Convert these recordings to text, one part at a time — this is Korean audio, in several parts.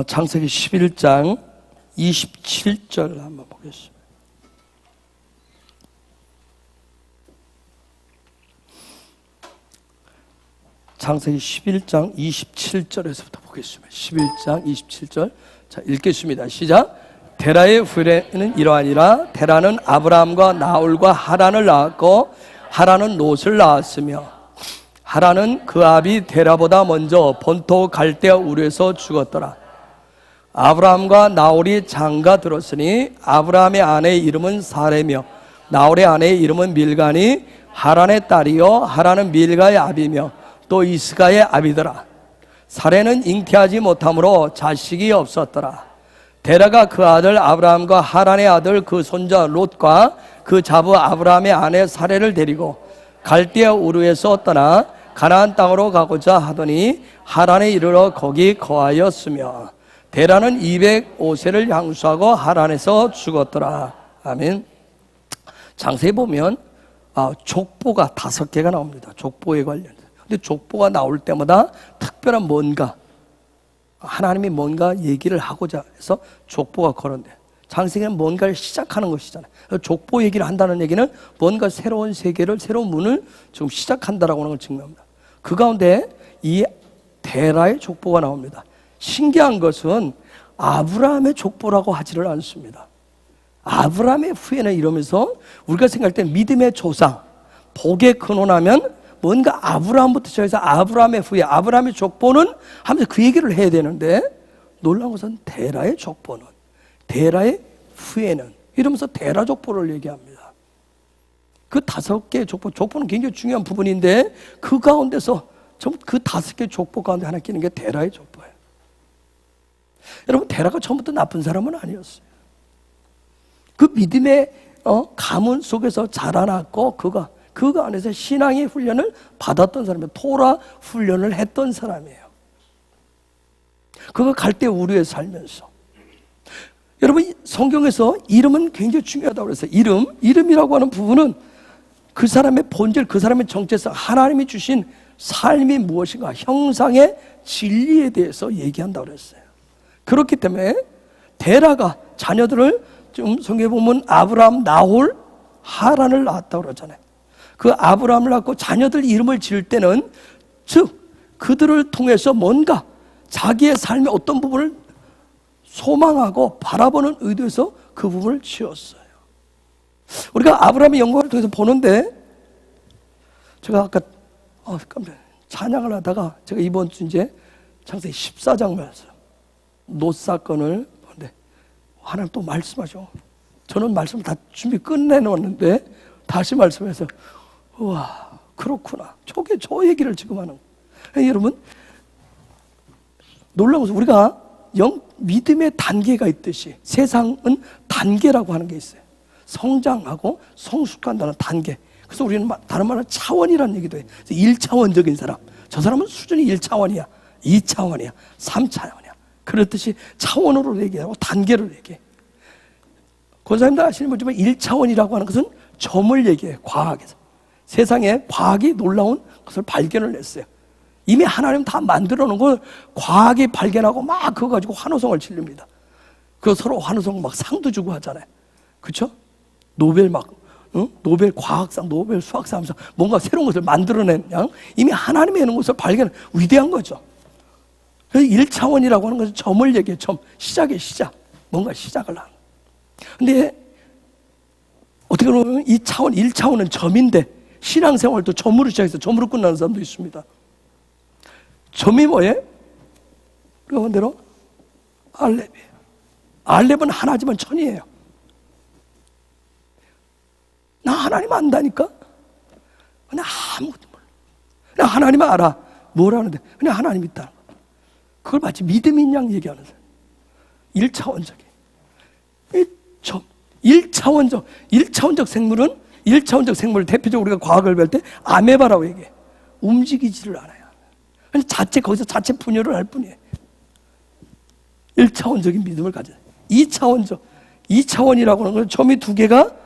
창세기 11장 27절 한번 보겠습니다. 창세기 11장 27절에서부터 보겠습니다. 11장 27절. 자, 읽겠습니다. 시작. 데라의 후예는 이러하니라. 데라는 아브라함과 나홀과 하란을 낳았고 하란은 롯을 낳았으며 하란은 그 아비 데라보다 먼저 본토 갈대아 우르에서 죽었더라. 아브라함과 나홀이 장가 들었으니 아브라함의 아내의 이름은 사레며 나홀의 아내의 이름은 밀가니 하란의 딸이요 하란은 밀가의 아비며 또 이스가의 아비더라. 사레는 잉태하지 못하므로 자식이 없었더라. 데라가 그 아들 아브라함과 하란의 아들 그 손자 롯과 그 자부 아브라함의 아내 사레를 데리고 갈대아 우르에서 떠나 가나안 땅으로 가고자 하더니 하란에 이르러 거기 거하였으며 데라는 205세를 향수하고 하란에서 죽었더라. 아멘. 장세에 보면 족보가 5개가 나옵니다. 족보에 관련해서. 근데 족보가 나올 때마다 특별한 뭔가 하나님이 뭔가 얘기를 하고자 해서 족보가 거론돼. 장세기는 뭔가를 시작하는 것이잖아요. 족보 얘기를 한다는 얘기는 뭔가 새로운 세계를, 새로운 문을 지금 시작한다라고 하는 걸 증명합니다. 그 가운데 이 데라의 족보가 나옵니다. 신기한 것은 아브라함의 족보라고 하지를 않습니다. 아브라함의 후예는 이러면서 우리가 생각할 때 믿음의 조상, 복의 근원하면 뭔가 아브라함부터 시작해서 아브라함의 후예, 아브라함의 족보는 하면서 그 얘기를 해야 되는데 놀라운 것은 데라의 족보는, 데라의 후예는 이러면서 데라 족보를 얘기합니다. 그 5개의 족보는 굉장히 중요한 부분인데 그 가운데서 그 5개의 족보 가운데 하나 끼는 게 데라의 족보예요. 여러분, 데라가 처음부터 나쁜 사람은 아니었어요. 그 믿음의 가문 속에서 자라났고 그 안에서 신앙의 훈련을 받았던 사람이에요. 토라 훈련을 했던 사람이에요. 그거 갈대 우르에 살면서. 여러분, 성경에서 이름은 굉장히 중요하다고 그랬어요. 이름이라고 하는 부분은 그 사람의 본질, 그 사람의 정체성, 하나님이 주신 삶이 무엇인가, 형상의 진리에 대해서 얘기한다고 그랬어요. 그렇기 때문에 데라가 자녀들을 좀 성경에 보면 아브라함, 나홀, 하란을 낳았다고 그러잖아요. 그 아브라함을 낳고 자녀들 이름을 지을 때는 즉 그들을 통해서 뭔가 자기의 삶의 어떤 부분을 소망하고 바라보는 의도에서 그 부분을 지었어요. 우리가 아브라함의 영광을 통해서 보는데 제가 아까 깜짝 찬양을 하다가 제가 이번 주 이제 창세기 14장 말씀 롯 사건을 보는데 하나님 또 말씀하죠. 저는 말씀을 다 준비 끝내놓았는데 다시 말씀해서 우와 그렇구나. 저게 저 얘기를 지금 하는 거예요. 여러분, 놀라운 것은 우리가 믿음의 단계가 있듯이 세상은 단계라고 하는 게 있어요. 성장하고 성숙한다는 단계. 그래서 우리는 다른 말로 차원이라는 얘기도 해요. 1차원적인 사람, 저 사람은 수준이 1차원이야 2차원이야 3차원이야 그렇듯이 차원으로 얘기하고 단계를 얘기해. 권사님들 아시는 분이지만 1차원이라고 하는 것은 점을 얘기해요. 과학에서 세상에 과학이 놀라운 것을 발견을 했어요. 이미 하나님 다 만들어 놓은 걸 과학이 발견하고 막 그거 가지고 환호성을 치릅니다. 그 서로 환호성 막 상도 주고 하잖아요. 그렇죠? 노벨 노벨 과학상, 노벨 수학상 하면서 뭔가 새로운 것을 만들어낸 양 이미 하나님이 해놓은 것을 발견, 위대한 거죠. 그래서 1차원이라고 하는 것은 점을 얘기해요. 점, 시작의 시작, 뭔가 시작을 하는. 근데 어떻게 보면 2차원, 1차원은 점인데 신앙생활도 점으로 시작해서 점으로 끝나는 사람도 있습니다. 점이 뭐예요? 우리가 본 대로 알렙이에요. 알렙은 하나지만 천이에요. 나 하나님 안다니까? 그냥 아무것도 몰라. 그냥 하나님 알아. 뭘 하는데? 그냥 하나님 있다는 거. 그걸 마치 믿음인 양 얘기하는 사람. 1차원적인. 이 점. 1차원적 생물은 1차원적 생물을 대표적으로 우리가 과학을 배울 때 아메바라고 얘기해. 움직이지를 않아요. 거기서 자체 분열을 할 뿐이에요. 1차원적인 믿음을 가져요. 2차원이라고 하는 건 점이 2개가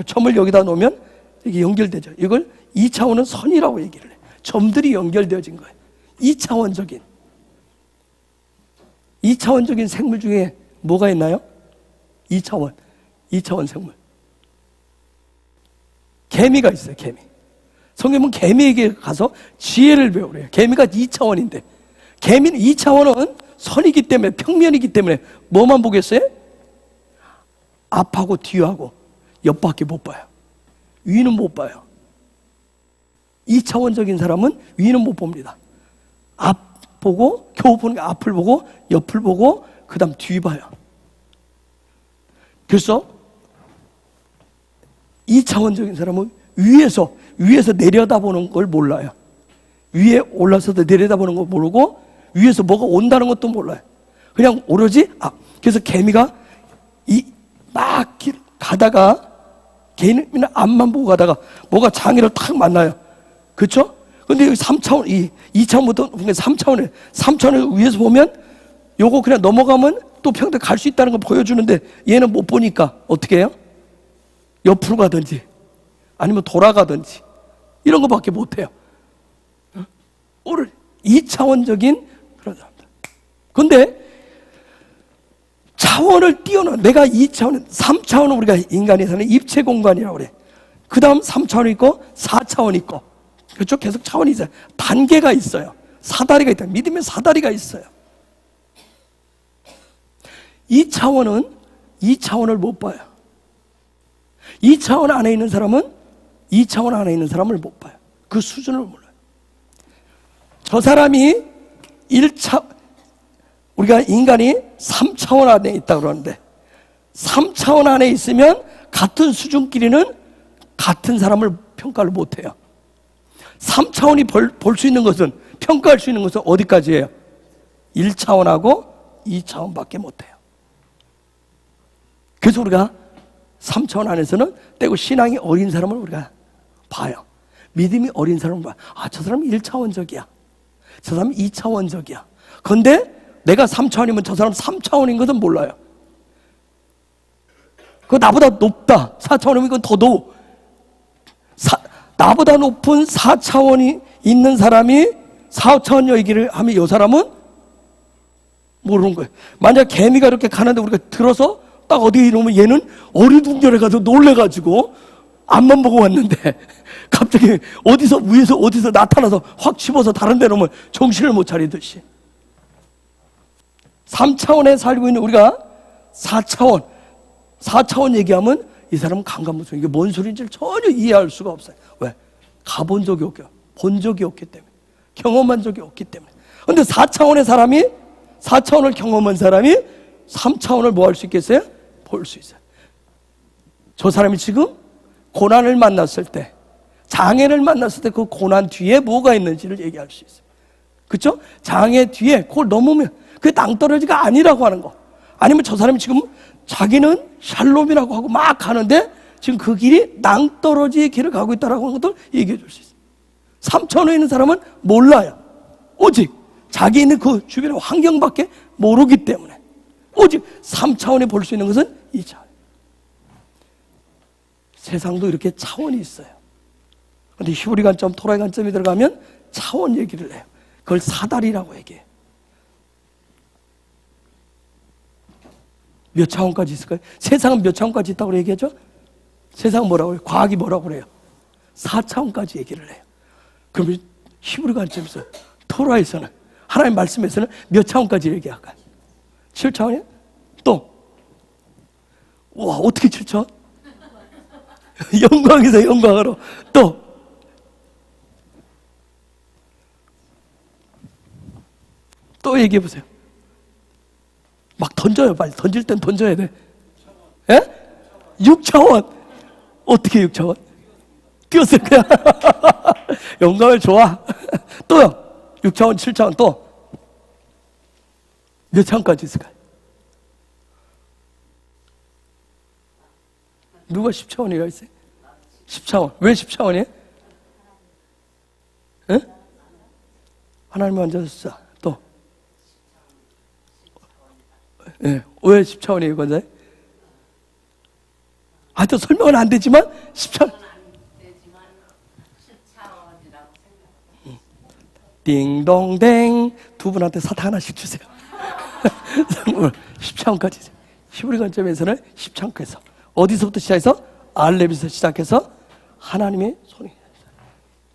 점을 여기다 놓으면 이게 연결되죠. 이걸 2차원은 선이라고 얘기를 해요. 점들이 연결되어진 거예요. 2차원적인. 2차원적인 생물 중에 뭐가 있나요? 2차원 생물. 개미가 있어요, 개미. 성경은 개미에게 가서 지혜를 배우래요. 개미가 2차원인데, 개미는 2차원은 선이기 때문에, 평면이기 때문에 뭐만 보겠어요? 앞하고 뒤하고 옆밖에 못 봐요. 위는 못 봐요. 2차원적인 사람은 위는 못 봅니다. 앞 보고, 겨우 보는 게 앞을 보고, 옆을 보고, 그 다음 뒤 봐요. 그래서 2차원적인 사람은 위에서 내려다보는 걸 몰라요. 위에 올라서도 내려다보는 거 모르고, 위에서 뭐가 온다는 것도 몰라요. 그냥 오로지, 그래서 개미가 막 가다가, 개미는 앞만 보고 가다가 뭐가 장애를 탁 만나요. 그렇죠? 근데 여기 3차원, 2차원부터 3차원에, 3차원을 위에서 보면 요거 그냥 넘어가면 또 평생 갈 수 있다는 걸 보여주는데, 얘는 못 보니까 어떻게 해요? 옆으로 가든지 아니면 돌아가든지 이런 거밖에 못 해요. 오늘 2차원적인 그런 사람들. 근데 차원을 뛰어넘어, 내가 2차원, 3차원은 우리가 인간이 사는 입체 공간이라고 그래. 그 다음 3차원이 있고 4차원이 있고, 그렇죠? 계속 차원이 있어요. 단계가 있어요. 사다리가 있다. 믿음의 사다리가 있어요. 2차원은 2차원을 못 봐요. 2차원 안에 있는 사람은 2차원 안에 있는 사람을 못 봐요. 그 수준을 몰라요. 저 사람이 1차, 우리가 인간이 3차원 안에 있다고 그러는데, 3차원 안에 있으면 같은 수준끼리는 같은 사람을 평가를 못 해요. 3차원이 볼 수 있는 것은, 평가할 수 있는 것은 어디까지예요? 1차원하고 2차원밖에 못 해요. 그래서 우리가 3차원 안에서는 떼고 신앙이 어린 사람을 우리가 봐요. 믿음이 어린 사람을 봐요. 저 사람은 1차원적이야. 저 사람은 2차원적이야. 그런데 내가 3차원이면 저 사람 3차원인 것은 몰라요. 그거 나보다 높다. 4차원이면 이건 더 높고. 나보다 높은 4차원이 있는 사람이 4차원 얘기를 하면 이 사람은 모르는 거예요. 만약 개미가 이렇게 가는데 우리가 들어서 딱 어디에 이러면 얘는 어리둥절해가지고 놀래가지고 앞만 보고 왔는데 갑자기 어디서 위에서 어디서 나타나서 확 집어서 다른 데 놓으면 정신을 못 차리듯이, 3차원에 살고 있는 우리가 4차원 얘기하면 이 사람은 강간무성, 이게 뭔 소리인지 전혀 이해할 수가 없어요. 왜? 가본 적이 없고 본 적이 없기 때문에, 경험한 적이 없기 때문에. 근데 4차원의 사람이, 4차원을 경험한 사람이 3차원을 뭐 할 수 있겠어요? 볼 수 있어요. 저 사람이 지금 고난을 만났을 때, 장애를 만났을 때 그 고난 뒤에 뭐가 있는지를 얘기할 수 있어요. 그렇죠? 장애 뒤에 그걸 넘으면 그게 낭떠러지가 아니라고 하는 거. 아니면 저 사람이 지금 자기는 샬롬이라고 하고 막 가는데 지금 그 길이 낭떠러지의 길을 가고 있다라고 하는 것을 얘기해 줄 수 있어요. 3차원에 있는 사람은 몰라요. 오직 자기 있는 그 주변의 환경밖에 모르기 때문에 오직 3차원에 볼 수 있는 것은 2차원. 세상도 이렇게 차원이 있어요. 그런데 히브리 관점, 토라의 관점이 들어가면 차원 얘기를 해요. 그걸 사다리라고 얘기해요. 몇 차원까지 있을까요? 세상은 몇 차원까지 있다고 얘기하죠? 세상은 뭐라고 해요? 과학이 뭐라고 그래요? 4차원까지 얘기를 해요. 그러면 히브리 관점에서, 토라에서는, 하나님 말씀에서는 몇 차원까지 얘기할까요? 7차원이요? 또, 와, 어떻게 7차원? 영광에서 영광으로. 또 얘기해 보세요. 막 던져요. 빨리 던질 땐 던져야 돼. 예? 6차원. 어떻게 6차원? 뛰었을 거야. 영광을 좋아. 또요. 6차원, 7차원 또. 몇 차원까지 있을까요? 누가 10차원이라고 했어요? 10차원. 왜 10차원이에요? 예? 하나님 앉아서 또. 예. 왜 10차원이에요, 권사님? 하여튼 설명은 안 되지만 10차원. 띵동댕. 두 분한테 사탕 하나씩 주세요. 10차원까지. 히브리 관점에서는 10차원에서 어디서부터 시작해서 알렙에서 시작해서 하나님의 손이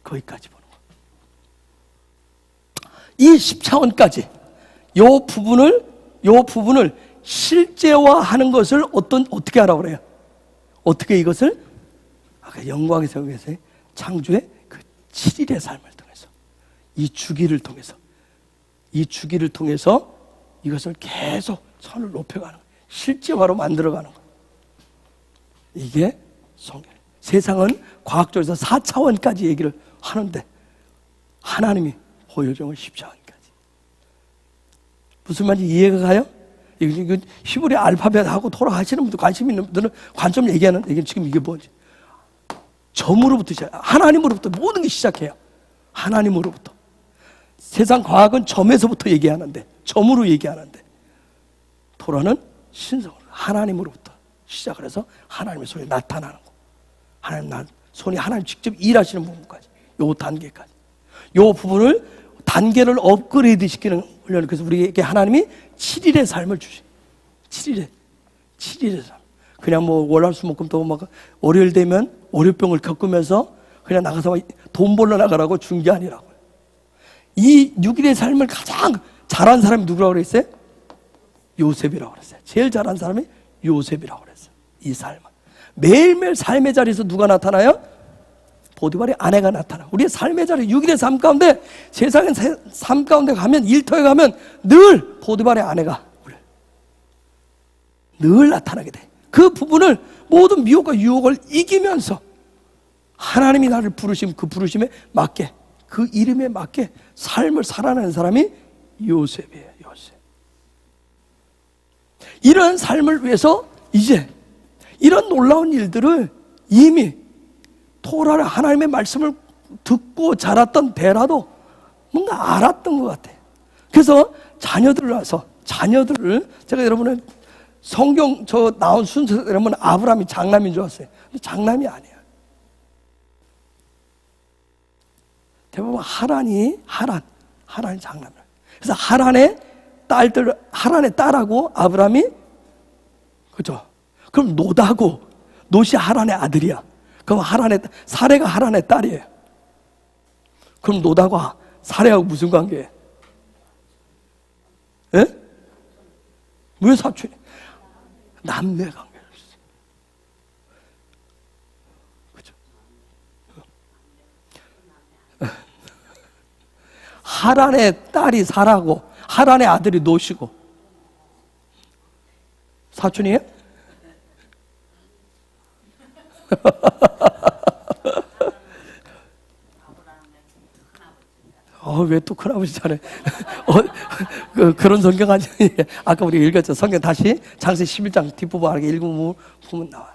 거기까지 보는 거예요. 이 10차원까지 요 부분을 실제화하는 것을 어떻게 하라고 그래요? 어떻게 이것을 아까 영광의 세계에서의 창조의 그 7일의 삶을 통해서 이 주기를 통해서 이것을 계속 선을 높여가는 거예요. 실제화로 만들어가는 거예요. 이게 성경. 세상은 과학적으로 4차원까지 얘기를 하는데 하나님이 보여준 건 10차원까지. 무슨 말인지 이해가 가요? 이거 히브리 알파벳하고 토라 하시는 분들, 관심 있는 분들은 관점 얘기하는, 이게 지금 이게 뭔지. 점으로부터 시작, 하나님으로부터 모든 게 시작해요. 하나님으로부터. 세상 과학은 점에서부터 얘기하는데, 점으로 얘기하는데, 토라는 신성으로, 하나님으로부터 시작을 해서 하나님의 손이 나타나는 거. 손이 하나님 직접 일하시는 부분까지, 요 단계까지. 요 부분을, 단계를 업그레이드 시키는 훈련. 그래서 우리에게 하나님이 7일의 삶을 주시. 7일의 삶. 그냥 뭐 월화수목금토 막 월요일 되면 월요병을 겪으면서 그냥 나가서 돈 벌러 나가라고 준 게 아니라고요. 이 6일의 삶을 가장 잘한 사람이 누구라고 그랬어요? 요셉이라고 그랬어요. 제일 잘한 사람이 요셉이라고 그랬어요. 이 삶은 매일매일 삶의 자리에서 누가 나타나요? 보디발의 아내가 나타나. 우리의 삶의 자리 6일의 삶 가운데, 세상의 삶 가운데 가면, 일터에 가면 늘 보디발의 아내가 늘 나타나게 돼. 그 부분을 모든 미혹과 유혹을 이기면서 하나님이 나를 부르심, 그 부르심에 맞게, 그 이름에 맞게 삶을 살아내는 사람이 요셉이에요. 요셉. 이런 삶을 위해서 이제 이런 놀라운 일들을 이미 토라를, 하나님의 말씀을 듣고 자랐던 데라도 뭔가 알았던 것 같아요. 그래서 자녀들을 제가 여러분은 성경 저 나온 순서 여러분 아브라함이 장남인 줄 알았어요. 근데 장남이 아니야. 대부분 하란이 장남이야. 그래서 하란의 딸하고 아브라함이, 그죠? 그럼 롯이 하란의 아들이야. 그럼 사레가 하란의 딸이에요. 그럼 롯하고 사레하고 무슨 관계예요? 예? 왜 사촌이? 남매 관계를 했어요. 그죠? 하란의 딸이 사라고 하란의 아들이 롯이고 사촌이에요? 왜 또 큰아버지 잘해? 그런 성경 아니에요. 아까 우리 읽었죠. 성경 다시 창세기 11장 뒷부분 하게 읽으면 나와요.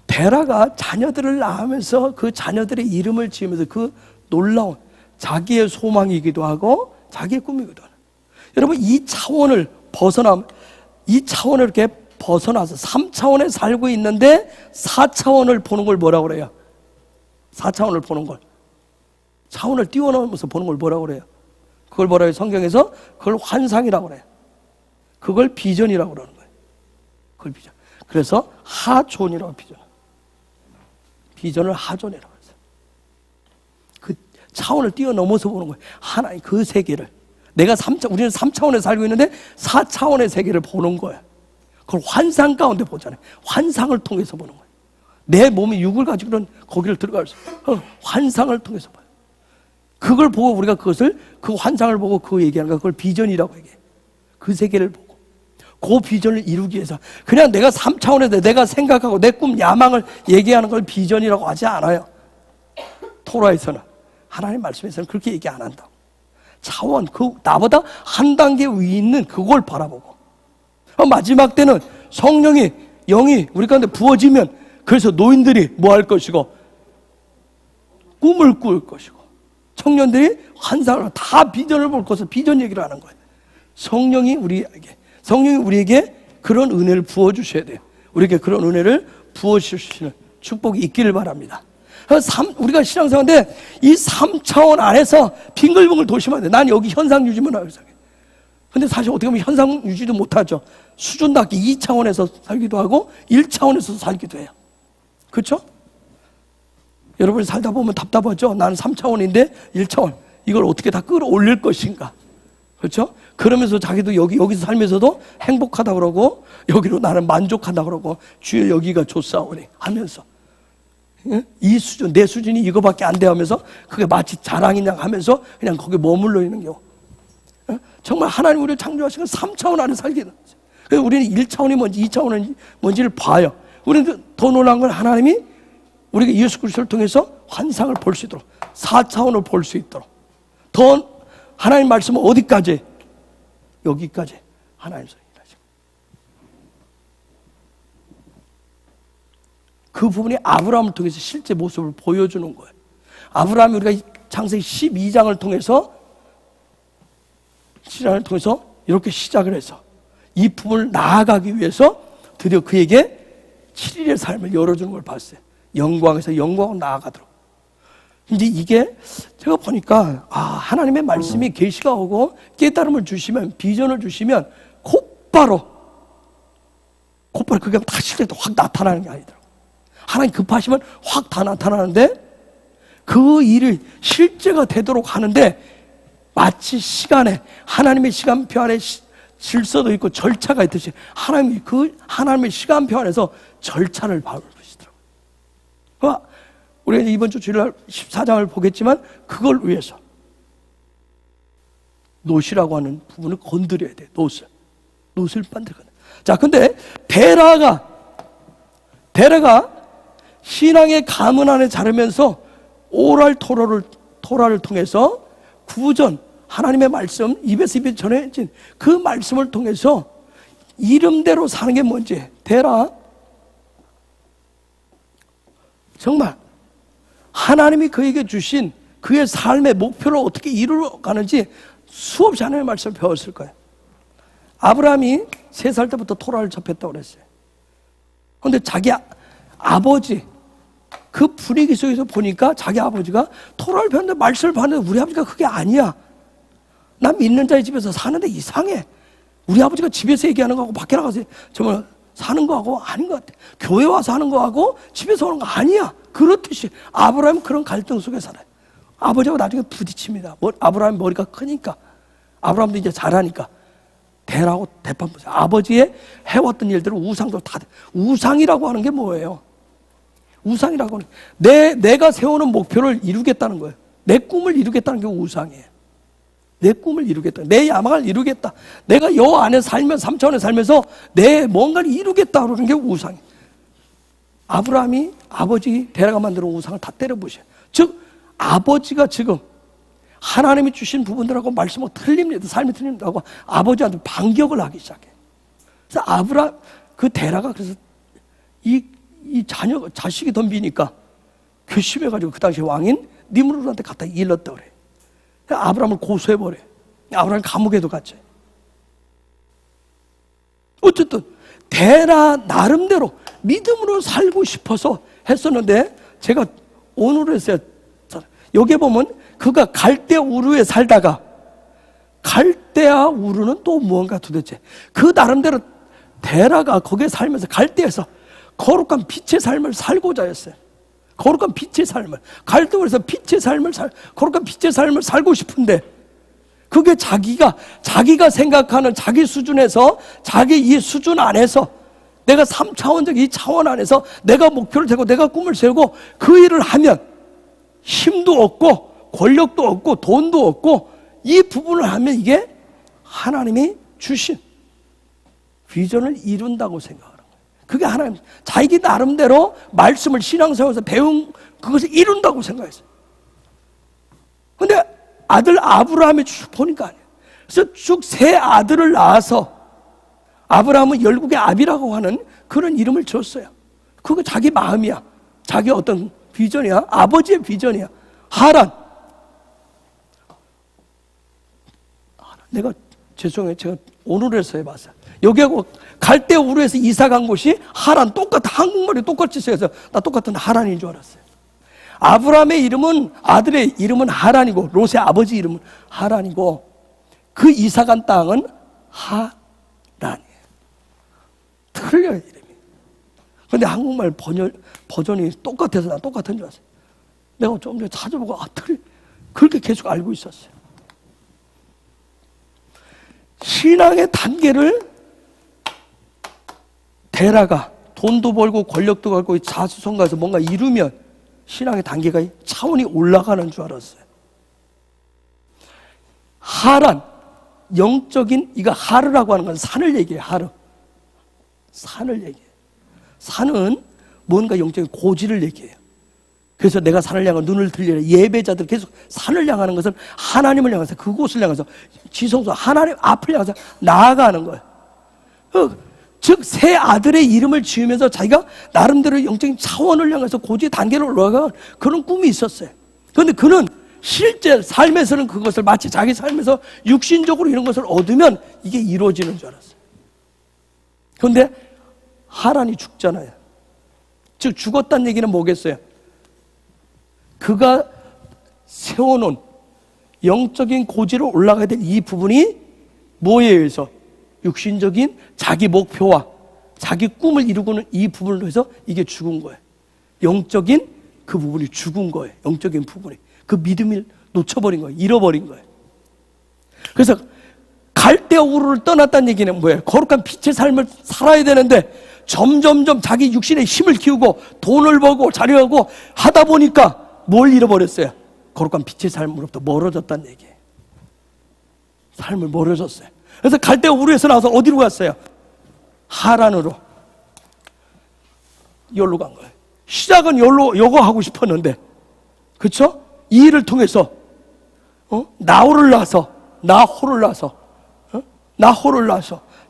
데라가 자녀들을 낳으면서 그 자녀들의 이름을 지으면서 그 놀라운 자기의 소망이기도 하고 자기의 꿈이기도 하는. 여러분 이 차원을 이렇게 벗어나서 3차원에 살고 있는데 4차원을 보는 걸 뭐라고 그래요? 4차원을 보는 걸, 차원을 뛰어넘으면서 보는 걸 뭐라고 그래요? 그걸 뭐라고 해요? 성경에서 그걸 환상이라고 그래요. 그걸 비전이라고 그러는 거예요. 그걸 비전. 그래서 하존이라고 비전을 하존이라고 해서 그 차원을 뛰어넘어서 보는 거예요. 하나님 그 세계를, 우리는 3차원에 살고 있는데 4차원의 세계를 보는 거예요. 그걸 환상 가운데 보잖아요. 환상을 통해서 보는 거예요. 내 몸이 육을 가지고는 거기를 들어갈 수 없어요. 환상을 통해서 봐요. 그걸 보고 우리가 그 환상을 보고 그거 얘기하는 거, 그걸 비전이라고 얘기해요. 그 세계를 보고 그 비전을 이루기 위해서 그냥 내가 3차원에서 내가 생각하고 내 꿈, 야망을 얘기하는 걸 비전이라고 하지 않아요. 토라에서는, 하나님 말씀에서는 그렇게 얘기 안 한다고. 차원, 나보다 한 단계 위에 있는 그걸 바라보고, 마지막 때는 성령이, 영이 우리 가운데 부어지면, 그래서 노인들이 뭐 할 것이고 꿈을 꿀 것이고 청년들이 환상을, 다 비전을 볼 것을 비전 얘기를 하는 거예요. 성령이 우리에게 그런 은혜를 부어주셔야 돼요. 우리에게 그런 은혜를 부어주시는 축복이 있기를 바랍니다. 우리가 신앙생활인데 이 3차원 안에서 빙글빙글 도시면 돼. 난 여기 현상 유지만 하고 있어요. 근데 사실 어떻게 보면 현상 유지도 못하죠. 수준 낮게 2차원에서 살기도 하고 1차원에서 살기도 해요. 그렇죠? 여러분이 살다 보면 답답하죠. 나는 3차원인데 1차원 이걸 어떻게 다 끌어올릴 것인가. 그렇죠? 그러면서 자기도 여기서 살면서도 행복하다 그러고 여기로 나는 만족한다 그러고 주여 여기가 좋사오니 하면서 이 수준, 내 수준이 이거밖에 안 돼 하면서 그게 마치 자랑이냐 하면서 그냥 거기에 머물러 있는 경우. 정말 하나님 우리를 창조하신 건 3차원 안에 살기는. 그래서 우리는 1차원이 뭔지 2차원이 뭔지를 봐요. 우리는 더 놀라운 건 하나님이 우리가 예수 그리스도를 통해서 환상을 볼 수 있도록 4차원을 볼 수 있도록 더 하나님 말씀은 어디까지? 여기까지 하나님 소리 일하시고 그 부분이 아브라함을 통해서 실제 모습을 보여주는 거예요. 아브라함이 우리가 창세기 12장을 통해서 이렇게 시작을 해서 이 부분을 나아가기 위해서 드디어 그에게 7일의 삶을 열어주는 걸 봤어요. 영광에서 영광으로 나아가도록. 이제 이게 제가 보니까 하나님의 말씀이 계시가 오고 깨달음을 주시면 비전을 주시면 곧바로 그게 다 실제로 확 나타나는 게 아니더라고요. 하나님 급하시면 확 다 나타나는데 그 일이 실제가 되도록 하는데 마치 시간에 하나님의 시간표 안에 질서도 있고 절차가 있듯이 하나님의 시간표 안에서 절차를 밟으시더라고요. 우리가 이번 주 주일날 14장을 보겠지만 그걸 위해서 놋이라고 하는 부분을 건드려야 돼요. 놋을 만들거든. 자, 근데 데라가 신앙의 가문 안에 자르면서 오랄 토라를 통해서 구전 하나님의 말씀 입에서 입에 전해진 그 말씀을 통해서 이름대로 사는 게 뭔지 데라 정말 하나님이 그에게 주신 그의 삶의 목표를 어떻게 이루어가는지 수없이 하나님의 말씀을 배웠을 거예요. 아브라함이 3살 때부터 토라를 접했다고 그랬어요. 그런데 자기 아버지 그 분위기 속에서 보니까 자기 아버지가 토라를 배웠는데 말씀을 봤는데 우리 아버지가 그게 아니야. 난 믿는 자의 집에서 사는데 이상해. 우리 아버지가 집에서 얘기하는 거하고 밖에 나가서 정말 사는 거하고 아닌 것 같아. 교회 와서 하는 거하고 집에서 오는 거 아니야. 그렇듯이 아브라함은 그런 갈등 속에 살아요. 아버지하고 나중에 부딪힙니다. 아브라함이 머리가 크니까 아브라함도 이제 잘하니까 대라고 대판 보세요. 아버지의 해왔던 일들을 우상도 다 우상이라고 하는 게 뭐예요? 우상이라고 하는 내가 세우는 목표를 이루겠다는 거예요. 내 꿈을 이루겠다는 게 우상이에요. 내 꿈을 이루겠다. 내 야망을 이루겠다. 내가 여 안에 살면서 3차원에 살면서 내 뭔가를 이루겠다 그러는 게 우상이에요. 아브라함이 아버지 데라가 만드는 우상을 다 때려부셔요. 즉 아버지가 지금 하나님이 주신 부분들하고 말씀하고 틀립니다. 삶이 틀린다고 아버지한테 반격을 하기 시작해요. 그래서 그 데라가 그래서 이 자식이 덤비니까 괘씸해가지고 그 당시 왕인 니므롯한테 갖다 일렀다 그래요. 아브라함을 고소해버려요. 아브라함 감옥에도 갔죠. 어쨌든 데라 나름대로 믿음으로 살고 싶어서 했었는데 제가 오늘 했어요. 여기에 보면 그가 갈대아 우르에 살다가 갈대아 우르는 또 무언가 도대체 그 나름대로 데라가 거기에 살면서 갈대에서 거룩한 빛의 삶을 살고자 했어요. 거룩한 빛의 삶을 갈대아에서 거룩한 빛의 삶을 살고 싶은데 그게 자기가 생각하는 자기 수준에서 자기 이 수준 안에서 내가 3차원적 이 차원 안에서 내가 목표를 세우고 내가 꿈을 세우고 그 일을 하면 힘도 없고 권력도 없고 돈도 없고 이 부분을 하면 이게 하나님이 주신 비전을 이룬다고 생각하는 거예요. 그게 하나님 자기 나름대로 말씀을 신앙생활에서 배운 그것을 이룬다고 생각했어요. 그런데 아들 아브라함이 쭉 보니까 아니에요. 그래서 쭉 세 아들을 낳아서 아브라함은 열국의 아비라고 하는 그런 이름을 줬어요. 그거 자기 마음이야. 자기 어떤 비전이야. 아버지의 비전이야. 하란. 내가 죄송해요. 제가 오늘에서 해봤어요. 여기하고 갈대아 우르에서 이사 간 곳이 하란. 똑같아. 한국말이 똑같이 써서 나 똑같은 하란인 줄 알았어요. 아브라함의 이름은, 아들의 이름은 하란이고 롯의 아버지 이름은 하란이고 그 이사 간 땅은 하란이에요. 틀려요, 이름이. 근데 한국말 버전이 똑같아서 난 똑같은 줄 알았어요. 내가 좀 전에 찾아보고 그렇게 계속 알고 있었어요. 신앙의 단계를 데라가 돈도 벌고 권력도 갖고 자수성가해서 뭔가 이루면 신앙의 단계가 차원이 올라가는 줄 알았어요. 하란, 영적인, 이거 하르라고 하는 건 산을 얘기해요. 하르. 산을 얘기해요. 산은 뭔가 영적인 고지를 얘기해요. 그래서 내가 산을 향해 눈을 들리라. 예배자들 계속 산을 향하는 것은 하나님을 향해서, 그곳을 향해서, 지성소 하나님 앞을 향해서 나아가는 거예요. 즉 새 아들의 이름을 지으면서 자기가 나름대로 영적인 차원을 향해서 고지의 단계를 올라가는 그런 꿈이 있었어요. 그런데 그는 실제 삶에서는 그것을 마치 자기 삶에서 육신적으로 이런 것을 얻으면 이게 이루어지는 줄 알았어요. 그런데 하란이 죽잖아요. 즉 죽었다는 얘기는 뭐겠어요? 그가 세워놓은 영적인 고지로 올라가야 될 이 부분이 뭐에 의해서? 육신적인 자기 목표와 자기 꿈을 이루고는 이 부분을 해서 이게 죽은 거예요. 영적인 그 부분이 죽은 거예요. 영적인 부분이. 그 믿음을 놓쳐버린 거예요. 잃어버린 거예요. 그래서 갈대아 우르를 떠났다는 얘기는 뭐예요? 거룩한 빛의 삶을 살아야 되는데 점점점 자기 육신의 힘을 키우고 돈을 벌고 자려하고 하다 보니까 뭘 잃어버렸어요? 거룩한 빛의 삶으로부터 멀어졌다는 얘기예요. 삶을 멀어졌어요. 그래서 갈대아 우르에서 나와서 어디로 갔어요? 하란으로. 여기로 간 거예요. 시작은 요거 하고 싶었는데, 그렇죠? 이 일을 통해서 나홀을 낳아서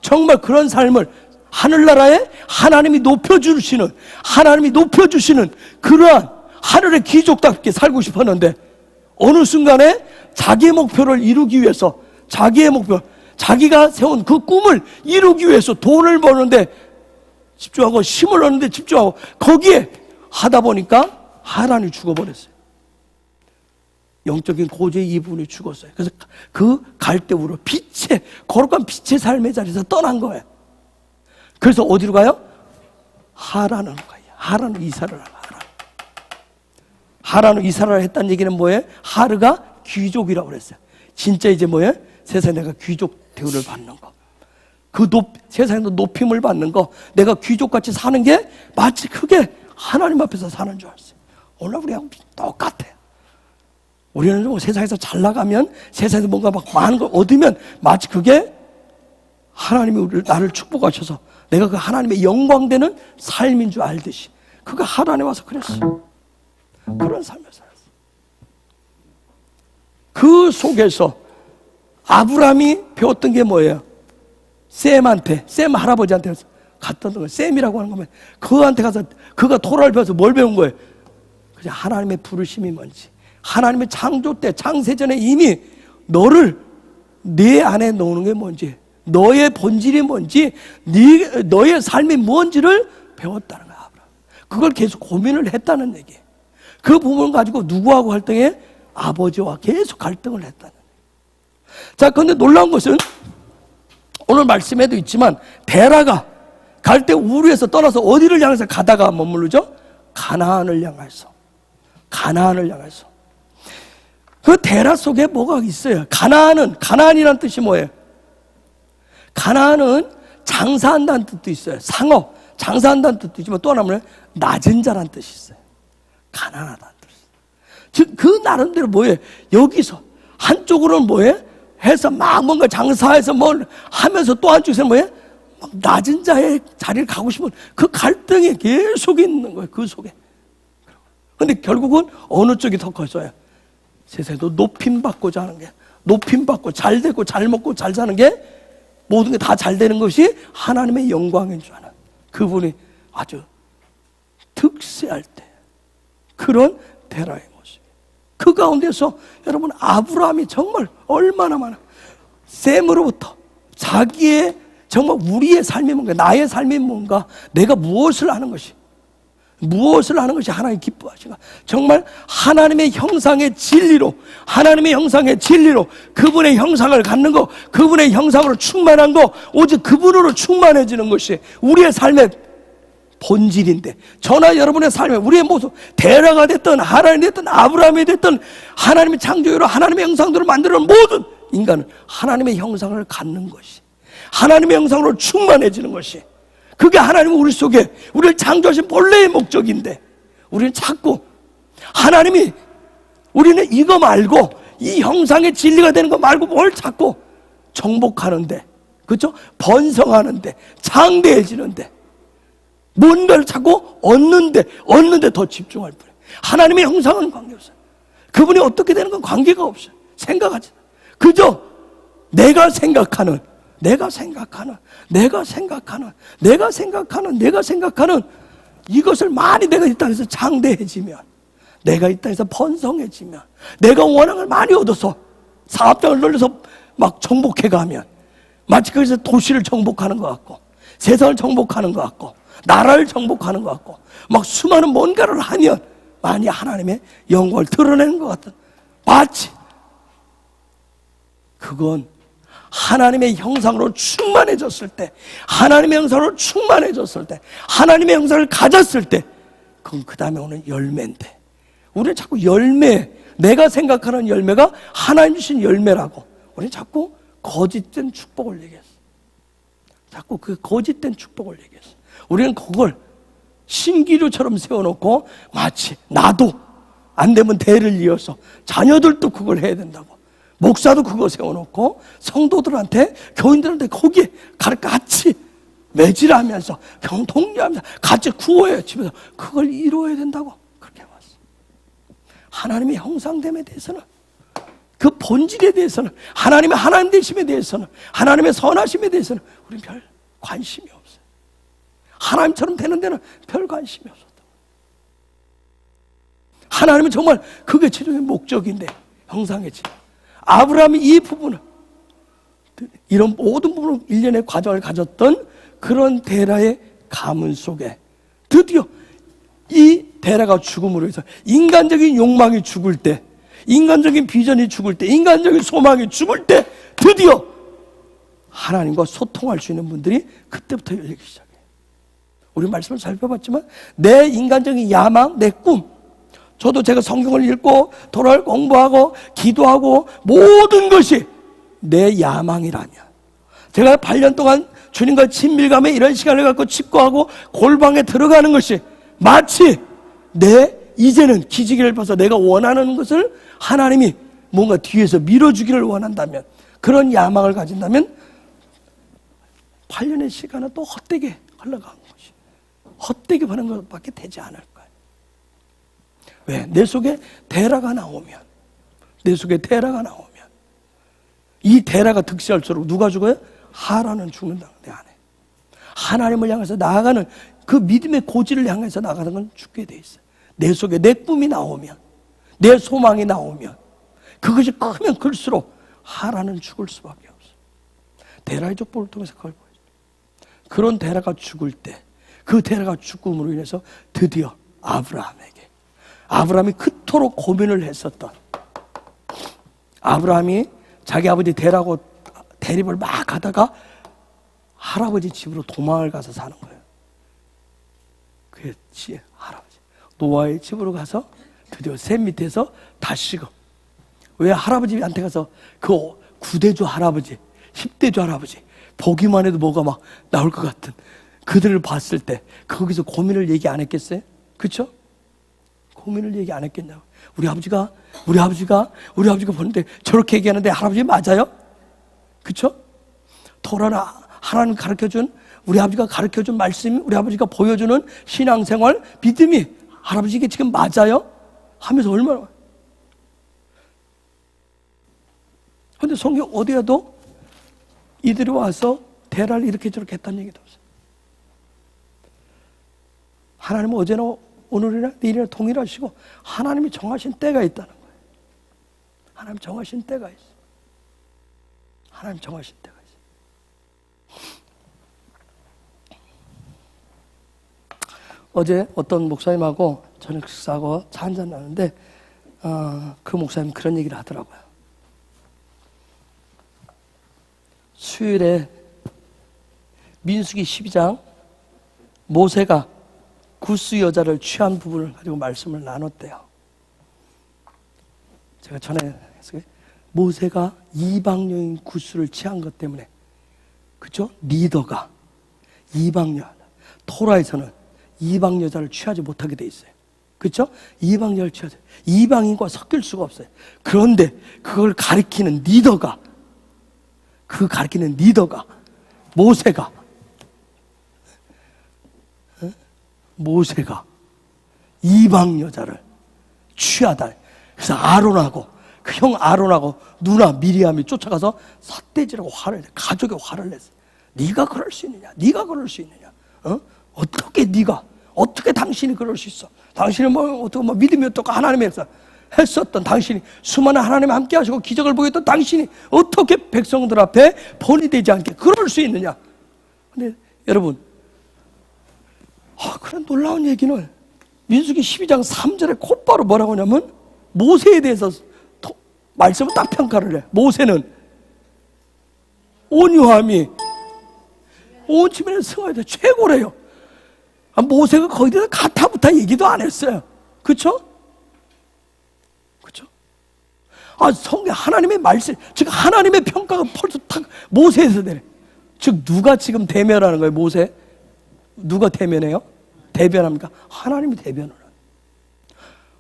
정말 그런 삶을 하늘나라에 하나님이 높여주시는 그러한 하늘의 귀족답게 살고 싶었는데 어느 순간에 자기의 목표를 이루기 위해서 자기가 세운 그 꿈을 이루기 위해서 돈을 버는데 집중하고 힘을 얻는데 집중하고 거기에 하다 보니까 하란이 죽어버렸어요. 영적인 고지의 이 부분이 죽었어요. 그래서 그 갈대우로 거룩한 빛의 삶의 자리에서 떠난 거예요. 그래서 어디로 가요? 하란으로 가요. 하란으로 이사를 하라. 하란으로 이사를 했다는 얘기는 뭐예요? 하르가 귀족이라고 그랬어요. 진짜 이제 뭐예요? 세상에 내가 귀족 대우를 받는 거. 세상에서 높임을 받는 거. 내가 귀족같이 사는 게 마치 그게 하나님 앞에서 사는 줄 알았어요. 오늘 우리하고 똑같아요. 우리는 뭐 세상에서 잘 나가면 세상에서 뭔가 막 많은 걸 얻으면 마치 그게 하나님이 나를 축복하셔서 내가 그 하나님의 영광되는 삶인 줄 알듯이 그가 하란에 와서 그랬어요. 그런 삶을 살았어요. 그 속에서 아브라함이 배웠던 게 뭐예요? 셈 할아버지한테 갔던 거예요. 셈이라고 하는 거면 그한테 가서 그가 토라를 배워서 뭘 배운 거예요? 그냥 하나님의 부르심이 뭔지, 하나님의 창조 때 창세전에 이미 너를 내 안에 놓는 게 뭔지, 너의 본질이 뭔지, 너의 삶이 뭔지를 배웠다는 거야. 아브라함. 그걸 계속 고민을 했다는 얘기예요. 그 부분을 가지고 누구하고 갈등해? 아버지와 계속 갈등을 했다는 거예요. 자, 그런데 놀라운 것은 오늘 말씀에도 있지만 데라가 갈대 우르에서 떠나서 어디를 향해서 가다가 머무르죠? 가나안을 향해서. 그 데라 속에 뭐가 있어요? 가나안이라는 뜻이 뭐예요? 가나안은 장사한다는 뜻도 있어요. 상업, 장사한다는 뜻도 있지만 또 하나는 낮은 자라는 뜻이 있어요. 가난하다는 뜻. 즉, 그 나름대로 뭐예요? 여기서 한쪽으로는 뭐예요? 해서 막 뭔가 장사해서 뭘 하면서 또 한쪽에서는 뭐예요? 막 낮은 자의 자리를 가고 싶은 그 갈등이 계속 있는 거예요. 그 속에. 근데 결국은 어느 쪽이 더 커져요? 세상에도 높임받고자 하는 게, 높임받고 잘 되고 잘 먹고 잘 사는 게 모든 게 다 잘 되는 것이 하나님의 영광인 줄 아는 그분이 아주 득세할 때 그런 데라의 모습. 그 가운데서 여러분 아브라함이 정말 얼마나 많아. 셈으로부터 자기의 정말 우리의 삶이 뭔가, 나의 삶이 뭔가, 내가 무엇을 하는 것이. 무엇을 하는 것이 하나님 기뻐하시는가? 정말 하나님의 형상의 진리로, 하나님의 형상의 진리로 그분의 형상을 갖는 거, 그분의 형상으로 충만한 거, 오직 그분으로 충만해지는 것이 우리의 삶의 본질인데, 저나 여러분의 삶에 우리의 모습, 데라가 됐든 하나님이 됐든 아브라함이 됐든 하나님의 창조주로 하나님의 형상대로 만드는 모든 인간은 하나님의 형상을 갖는 것이, 하나님의 형상으로 충만해지는 것이, 그게 하나님은 우리 속에 우리를 창조하신 본래의 목적인데, 우리는 자꾸 하나님이, 우리는 이거 말고 이 형상의 진리가 되는 거 말고 뭘 자꾸 정복하는데, 그렇죠? 번성하는데, 장대해지는데, 뭔가를 자꾸 얻는데 더 집중할 뿐이에요. 하나님의 형상은 관계없어요. 그분이 어떻게 되는 건 관계가 없어요. 생각하지. 그저 내가 생각하는 이것을 많이 내가 이 땅에서 장대해지면, 내가 이 땅에서 번성해지면, 내가 원하는 걸 많이 얻어서 사업장을 늘려서 막 정복해가면 마치 거기서 도시를 정복하는 것 같고, 세상을 정복하는 것 같고, 나라를 정복하는 것 같고, 막 수많은 뭔가를 하면 많이 하나님의 영광을 드러내는 것 같은, 마치 그건 하나님의 형상으로 충만해졌을 때, 하나님의 형상으로 충만해졌을 때, 하나님의 형상을 가졌을 때, 그건 그 다음에 오는 열매인데, 우리는 자꾸 열매, 내가 생각하는 열매가 하나님 주신 열매라고, 우리는 자꾸 거짓된 축복을 얘기했어. 자꾸 그 거짓된 축복을 얘기했어. 우리는 그걸 신기루처럼 세워놓고, 마치 나도 안 되면 대를 이어서 자녀들도 그걸 해야 된다고, 목사도 그거 세워놓고 성도들한테, 교인들한테 거기에 같이 매질하면서 동료하면서 같이 구호해 집에서 그걸 이루어야 된다고 그렇게 왔어. 하나님의 형상됨에 대해서는, 그 본질에 대해서는, 하나님의 하나님 되심에 대해서는, 하나님의 선하심에 대해서는 우리는 별 관심이 없어요. 하나님처럼 되는 데는 별 관심이 없었다. 하나님은 정말 그게 최종의 목적인데, 형상의 질. 아브라함이 이 부분을, 이런 모든 부분을 일련의 과정을 가졌던 그런 데라의 가문 속에 드디어 이 데라가 죽음으로 해서 인간적인 욕망이 죽을 때, 인간적인 비전이 죽을 때, 인간적인 소망이 죽을 때 드디어 하나님과 소통할 수 있는 분들이 그때부터 열리기 시작해요. 우리 말씀을 살펴봤지만 내 인간적인 야망, 내 꿈, 저도 제가 성경을 읽고 도라를 공부하고 기도하고 모든 것이 내 야망이라면, 제가 8년 동안 주님과 친밀감에 이런 시간을 갖고 집거하고 골방에 들어가는 것이 마치 이제는 기지개를 펴서 내가 원하는 것을 하나님이 뭔가 뒤에서 밀어주기를 원한다면, 그런 야망을 가진다면 8년의 시간은 또 헛되게 흘러간 것이, 헛되게 보는 것밖에 되지 않을 거예요. 왜? 내 속에 데라가 나오면, 이 데라가 득실할수록 누가 죽어요? 하라는 죽는다. 내 안에 하나님을 향해서 나아가는 그 믿음의 고지를 향해서 나가는 건 죽게 돼 있어요. 내 속에 내 꿈이 나오면, 내 소망이 나오면, 그것이 크면 클수록 하라는 죽을 수밖에 없어요. 데라의 족보를 통해서 그걸 보여줘요. 그런 데라가 죽을 때, 그 데라가 죽음으로 인해서 드디어 아브라함이 그토록 고민을 했었던, 아브라함이 자기 아버지 데라고 대립을 막 하다가 할아버지 집으로 도망을 가서 사는 거예요. 그렇지, 할아버지 노아의 집으로 가서 드디어 샘 밑에서 다시금, 왜 할아버지한테 가서 그 9대주 할아버지, 10대주 할아버지 보기만 해도 뭐가 막 나올 것 같은 그들을 봤을 때 거기서 고민을 얘기 안 했겠어요? 그렇죠? 고민을 얘기 안 했겠냐고. 우리 아버지가 보는데 저렇게 얘기하는데 할아버지 맞아요? 그렇죠? 토라는 하나님 가르쳐준, 우리 아버지가 가르쳐준 말씀, 우리 아버지가 보여주는 신앙생활, 믿음이 할아버지에게 지금 맞아요? 하면서 얼마나. 그런데 성경 어디에도 이들이 와서 데라를 이렇게 저렇게 했다는 얘기도 없어요. 하나님은 어제나 오늘이나 내일이나 동일하시고 하나님이 정하신 때가 있다는 거예요. 하나님 정하신 때가 있어요. 하나님 정하신 때가 있어요. 어제 어떤 목사님하고 저녁 식사하고 차 한잔 나는데 그 목사님 그런 얘기를 하더라고요. 수요일에 민수기 12장 모세가 구스 여자를 취한 부분을 가지고 말씀을 나눴대요. 제가 전에 모세가 이방 여인 구스를 취한 것 때문에, 그렇죠? 리더가 이방 여자, 토라에서는 이방 여자를 취하지 못하게 돼 있어요. 그렇죠? 이방 여자를 취하지, 이방인과 섞일 수가 없어요. 그런데 그걸 가리키는 리더가, 모세가 이방 여자를 취하다. 그래서 아론하고 그 형 아론하고 누나 미리암이 쫓아가서 삿대질하고 화를 내, 가족에 화를 냈어요. 네가 그럴 수 있느냐? 네가 그럴 수 있느냐? 어떻게 당신이 그럴 수 있어? 당신은 어떻게 믿음이 어떻고 하나님의 했었던 당신이, 수많은 하나님 함께 하시고 기적을 보였던 당신이 어떻게 백성들 앞에 본이 되지 않게 그럴 수 있느냐? 근데 여러분, 그런 놀라운 얘기는 민수기 12장 3절에 곧바로 뭐라고 하냐면 모세에 대해서 말씀을 딱 평가를 해. 모세는 온유함이 온 지면에 승하여서 최고래요. 모세가 거기에 대해서 가타부타 얘기도 안 했어요. 그렇죠? 성경 하나님의 말씀, 즉 하나님의 평가가 벌써 딱 모세에서 되네. 즉 누가 지금 대면하는 거예요? 모세? 누가 대면해요? 대변합니까? 하나님이 대변을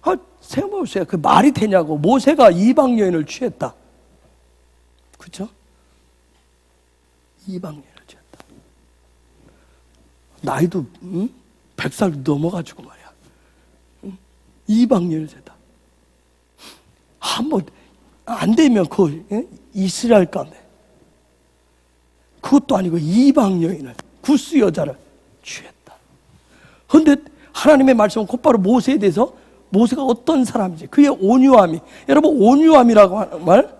하는. 생각해보세요. 그 말이 되냐고. 모세가 이방 여인을 취했다. 그렇죠? 이방 여인을 취했다. 나이도 100살 넘어가지고 말이야. 이방 여인을 취했다. 한번 안 되면 이스라엘 가운데 그것도 아니고 이방 여인을, 구스 여자를 취했다. 그런데 하나님의 말씀은 곧바로 모세에 대해서, 모세가 어떤 사람인지, 그의 온유함이, 여러분 온유함이라고 하는 말,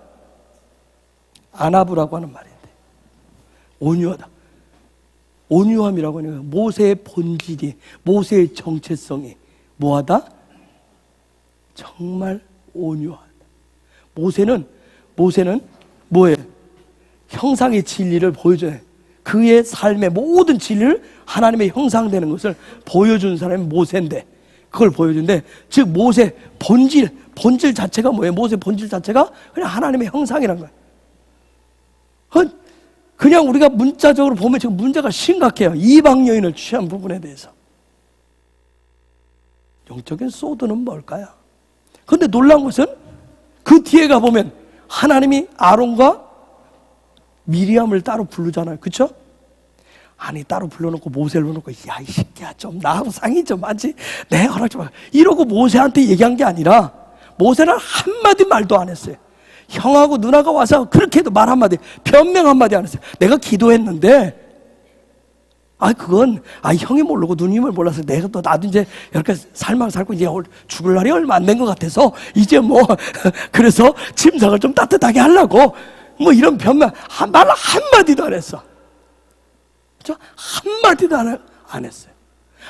아나브라고 하는 말인데, 온유하다. 온유함이라고 하는 건 모세의 본질이, 모세의 정체성이 뭐하다? 정말 온유하다. 모세는 뭐예요? 형상의 진리를 보여줘요. 그의 삶의 모든 진리를, 하나님의 형상되는 것을 보여준 사람이 모세인데, 그걸 보여준데, 즉 모세 본질 자체가 뭐예요? 모세 본질 자체가 그냥 하나님의 형상이라는 거예요. 그냥 우리가 문자적으로 보면 지금 문제가 심각해요. 이방 여인을 취한 부분에 대해서. 영적인 소드는 뭘까요? 그런데 놀라운 것은 그 뒤에 가보면 하나님이 아론과 미리암을 따로 부르잖아요. 그렇죠? 아니 따로 불러놓고 모세를 불러놓고, 야 이 새끼야 좀 나하고 상의 좀 하지, 내 허락 좀 하, 이러고 모세한테 얘기한 게 아니라, 모세는 한마디 말도 안 했어요. 형하고 누나가 와서 그렇게도 말 한마디, 변명 한마디 안 했어요. 내가 기도했는데 그건 형이 모르고 누님을 몰라서 내가 또 나도 이제 이렇게 삶을 살고 이제 죽을 날이 얼마 안 된 것 같아서 이제 그래서 침상을 좀 따뜻하게 하려고 이런 변명, 말 한마디도 안 했어. 한마디도 안 했어요.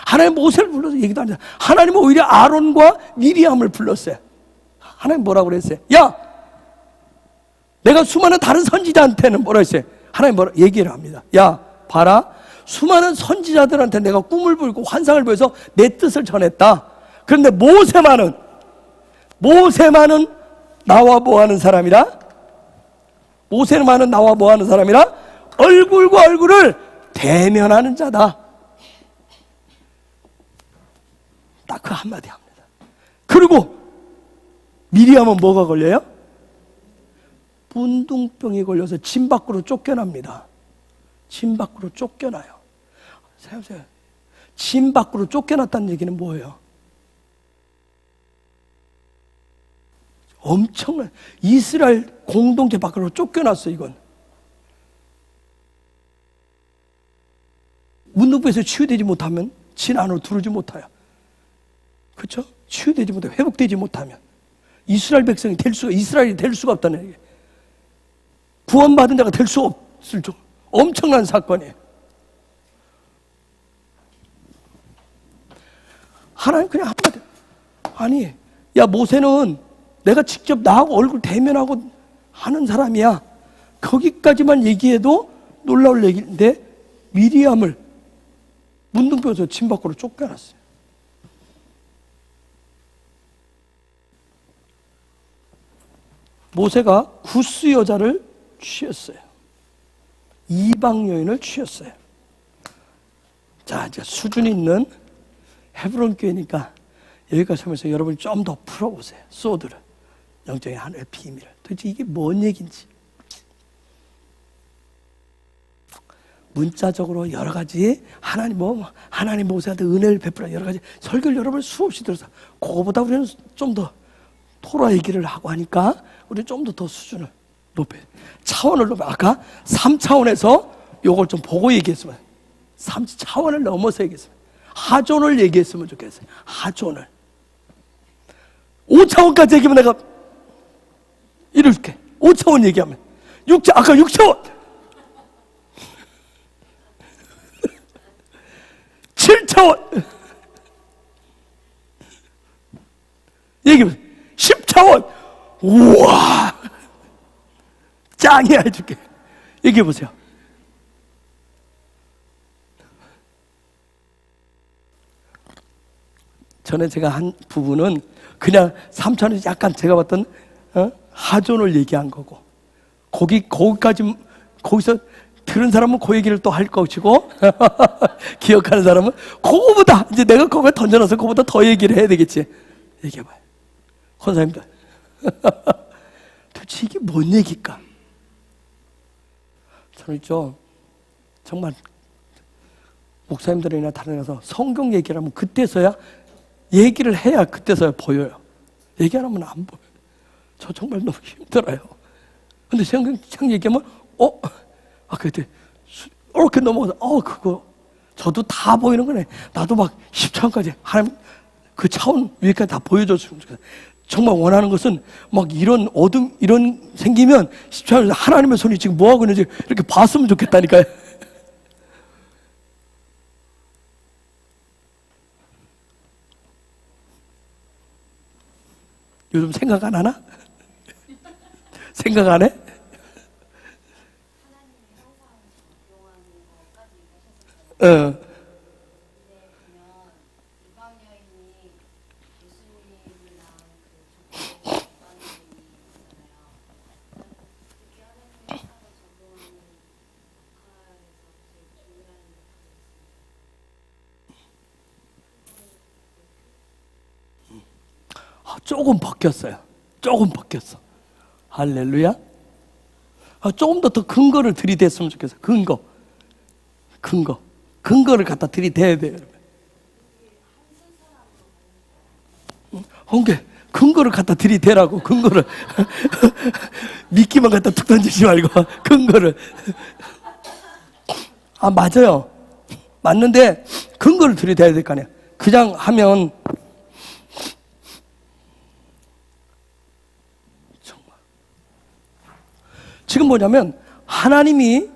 하나님 모세를 불러서 얘기도 안 했어요. 하나님은 오히려 아론과 미리암을 불렀어요. 하나님 뭐라고 그랬어요? 야, 내가 수많은 다른 선지자한테는 뭐라 했어요? 하나님 뭐라 얘기를 합니다. 야, 봐라, 수많은 선지자들한테 내가 꿈을 불고 환상을 보여서 내 뜻을 전했다. 그런데 모세만은 나와 뭐하는 사람이라? 모세만은 나와 뭐하는 사람이라? 얼굴과 얼굴을 대면하는 자다. 딱 그 한마디 합니다. 그리고 미리암은 뭐가 걸려요? 문둥병이 걸려서 진 밖으로 쫓겨납니다. 진 밖으로 쫓겨나요. 생각해보세요. 진 밖으로 쫓겨났다는 얘기는 뭐예요? 엄청난 이스라엘 공동체 밖으로 쫓겨났어. 이건 문둥병에서 치유되지 못하면 진 안으로 들어오지 못해요. 그렇죠? 치유되지 못해, 회복되지 못하면 이스라엘 백성이 이스라엘이 될 수가 없다는 얘기예요. 구원받은 자가 될 수 없을 정도 엄청난 사건이에요. 하나님 그냥 한마디. 아니, 야, 모세는 내가 직접 나하고 얼굴 대면하고 하는 사람이야. 거기까지만 얘기해도 놀라울 얘기인데 미리암을 문둥병에서 진 밖으로 쫓겨났어요. 모세가 구스 여자를 취했어요. 이방 여인을 취했어요. 자, 이제 수준 있는 헤브론 교회니까 여기까지 하면서 여러분이 좀 더 풀어보세요. 소드를, 영적인 하늘의 비밀을. 도대체 이게 뭔 얘기인지. 문자적으로 여러 가지 하나님 모세한테 은혜를 베풀어 여러 가지 설교를 여러분 수없이 들어서 그거보다 우리는 좀 더 토라 얘기를 하고 하니까 우리 좀 더 수준을 높여요. 차원을 높여. 아까 3차원에서 요걸 좀 보고 얘기했으면 3차원을 넘어서 얘기했으면 하존을 얘기했으면 좋겠어요. 하존을 5차원까지 얘기하면 내가 이럴게. 5차원 얘기하면 아까 6차원 7차원 얘기해보세요. 10차원 우와 짱이야 해줄게. 얘기해보세요. 전에 제가 한 부분은 그냥 3차원에서 약간 제가 봤던 하존을 얘기한 거고 거기서 들은 사람은 그 얘기를 또 할 것이고 기억하는 사람은 그거보다 이제 내가 거기에 던져놔서 그거보다 더 얘기를 해야 되겠지. 얘기해봐요. 권사님들 도대체 이게 뭔 얘기일까? 저는 있죠, 정말 목사님들이나 다른 데 가서 성경 얘기를 하면 그때서야 얘기를 해야 그때서야 보여요. 얘기 안 하면 안 보여요. 저 정말 너무 힘들어요. 근데 성경 얘기하면 그때 이렇게 넘어가서 그거 저도 다 보이는 거네. 나도 막 10차원까지 하나님 그 차원 위에까지 다 보여줬으면 좋겠어요. 정말 원하는 것은 막 이런 어둠 이런 생기면 10차원에서 하나님의 손이 지금 뭐 하고 있는지 이렇게 봤으면 좋겠다니까요. 요즘 생각 안 하나? 생각 안 해? 어. 조금 바뀌었어요. 조금 바뀌었어. 할렐루야. 조금 더 근거를 들이댔으면 좋겠어요. 근거를 갖다 들이대야 돼요. hon게 근거를 갖다 들이대라고. 근거를 미끼만 갖다 툭 던지지 말고 근거를. 맞아요. 맞는데 근거를 들이대야 될 거 아니야. 그냥 하면 정말 지금 뭐냐면 하나님이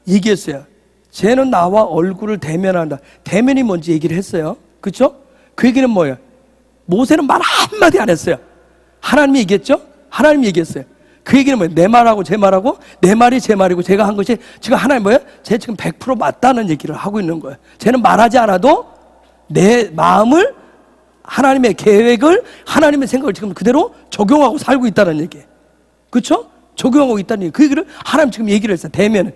얘기했어요. 쟤는 나와 얼굴을 대면한다. 대면이 뭔지 얘기를 했어요. 그렇죠? 그 얘기는 뭐예요? 모세는 말 한마디 안 했어요. 하나님이 얘기했죠? 하나님이 얘기했어요. 그 얘기는 뭐예요? 내 말하고 제 말하고 내 말이 제 말이고 제가 한 것이 지금 하나님 뭐예요? 쟤 지금 100% 맞다는 얘기를 하고 있는 거예요. 쟤는 말하지 않아도 내 마음을 하나님의 계획을 하나님의 생각을 지금 그대로 적용하고 살고 있다는 얘기예요. 그렇죠? 적용하고 있다는 얘기. 그 얘기를 하나님 지금 얘기를 했어요. 대면에.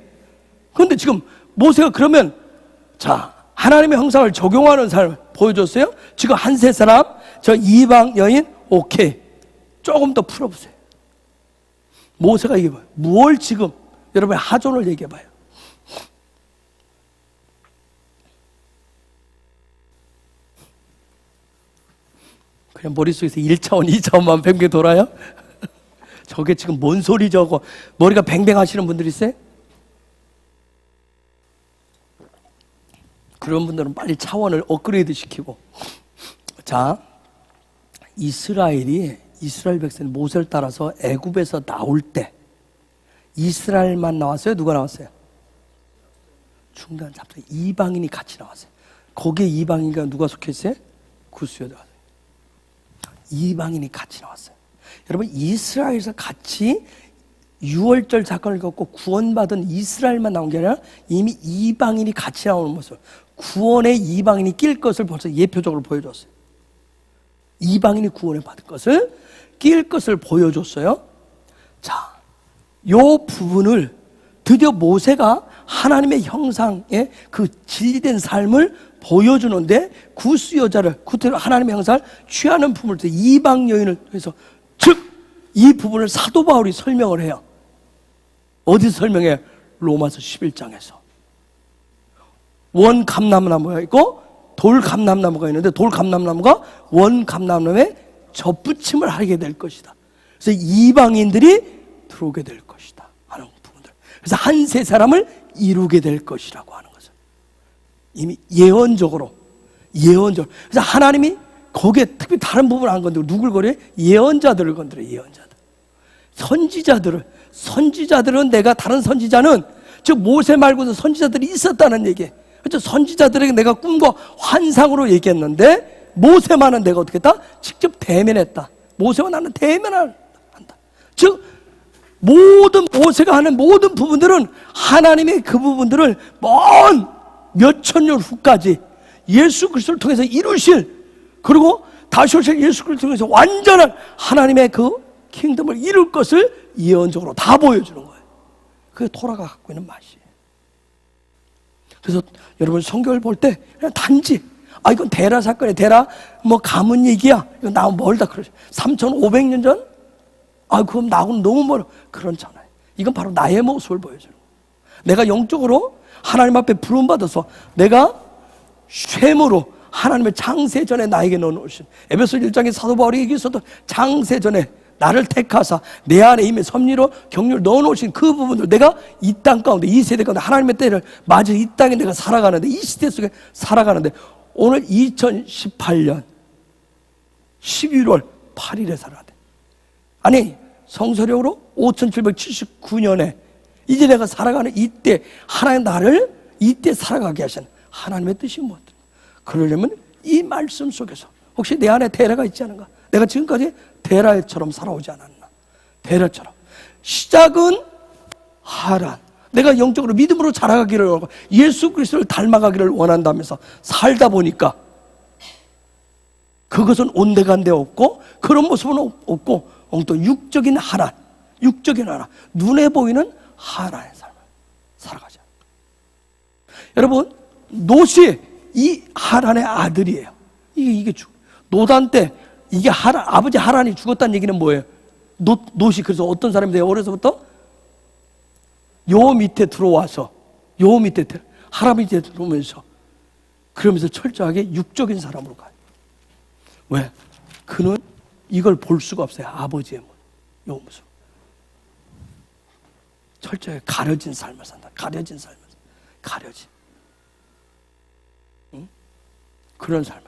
그런데 지금 모세가 그러면 자 하나님의 형상을 적용하는 삶을 보여줬어요. 지금 한세 사람 저 이방 여인 오케이. 조금 더 풀어보세요. 모세가 얘기해봐요. 무얼 지금 여러분의 하존을 얘기해봐요. 그냥 머릿속에서 1차원 2차원만 뱅뱅 돌아요? 저게 지금 뭔 소리 저거. 머리가 뱅뱅 하시는 분들 있어요? 그런 분들은 빨리 차원을 업그레이드 시키고. 자, 이스라엘 백성이 모세를 따라서 애굽에서 나올 때 이스라엘만 나왔어요? 누가 나왔어요? 중간 잡종 이방인이 같이 나왔어요. 거기에 이방인과 누가 속해 있어요? 구스여자가 이방인이 같이 나왔어요. 여러분, 이스라엘에서 같이 유월절 사건을 겪고 구원받은 이스라엘만 나온 게 아니라 이미 이방인이 같이 나오는 모습, 구원의 이방인이 낄 것을 벌써 예표적으로 보여줬어요. 이방인이 구원을 받을 것을, 낄 것을 보여줬어요. 자, 요 부분을 드디어 모세가 하나님의 형상의 그 진리된 삶을 보여주는데, 구스 여자를, 구태로 하나님의 형상을 취하는 부분을 이방 여인을 통해서, 즉 이 부분을 사도 바울이 설명을 해요. 어디서 설명해? 로마서 11장에서. 원 감람나무가 있고 돌 감람나무가 있는데, 돌 감람나무가 원 감람나무에 접붙임을 하게 될 것이다. 그래서 이방인들이 들어오게 될 것이다 하는 부분들. 그래서 한 세 사람을 이루게 될 것이라고 하는 것을 이미 예언적으로. 그래서 하나님이 거기에 특히 다른 부분을 안 건드리고 누굴 거래? 예언자들을 건드려. 예언자들, 선지자들은 내가, 다른 선지자는 즉 모세 말고도 선지자들이 있었다는 얘기예요. 그렇죠? 선지자들에게 내가 꿈과 환상으로 얘기했는데 모세만은 내가 어떻게 했다? 직접 대면했다. 모세와 나는 대면을 한다. 즉 모세가 하는 모든 부분들은 하나님의 그 부분들을 먼 몇천 년 후까지 예수 그리스도를 통해서 이루실, 그리고 다시 오실 예수 그리스도를 통해서 완전한 하나님의 그 킹덤을 이룰 것을 예언적으로 다 보여주는 거예요. 그게 토라가 갖고 있는 맛이에요. 그래서 여러분 성경을 볼 때 그냥 단지 이건 데라 사건이야, 데라 뭐 가문 얘기야, 이건 나하고 멀다 그러죠. 3,500년 전? 그럼 나하고는 너무 멀어. 그렇잖아요. 이건 바로 나의 모습을 보여주는 거예요. 내가 영적으로 하나님 앞에 부름받아서 내가 쇠무로 하나님의 창세전에 나에게 넣어놓으신, 에베소 1장의 사도 바울이 얘기했어도 창세전에 나를 택하사 내 안에 이미 섭리로 경륜을 넣어놓으신 그 부분들, 내가 이 땅 가운데, 이 세대 가운데 하나님의 때를 맞아 이 땅에 내가 살아가는데, 이 시대 속에 살아가는데, 오늘 2018년 11월 8일에 살아야 돼. 아니 성서력으로 5779년에 이제 내가 살아가는 이때, 하나님 나를 이때 살아가게 하신 하나님의 뜻이 무엇입니까? 그러려면 이 말씀 속에서 혹시 내 안에 데라가 있지 않은가? 내가 지금까지 데라처럼 살아오지 않았나? 데라처럼 시작은 하란, 내가 영적으로 믿음으로 자라가기를 원하고 예수 그리스도를 닮아가기를 원한다면서 살다 보니까 그것은 온데간데 없고 그런 모습은 없고 엉뚱 육적인 하란, 눈에 보이는 하란의 삶을 살아가자. 여러분, 롯이 이 하란의 아들이에요. 이게 노단 때 이게 아버지 하란이 죽었다는 얘기는 뭐예요? 롯이 그래서 어떤 사람이 돼요? 어려서부터 요 밑에 들어와서 하란 밑에 들어오면서 그러면서 철저하게 육적인 사람으로 가요. 왜? 그는 이걸 볼 수가 없어요. 아버지의 요 모습. 철저하게 가려진 삶을 산다. 가려진. 응? 그런 삶을.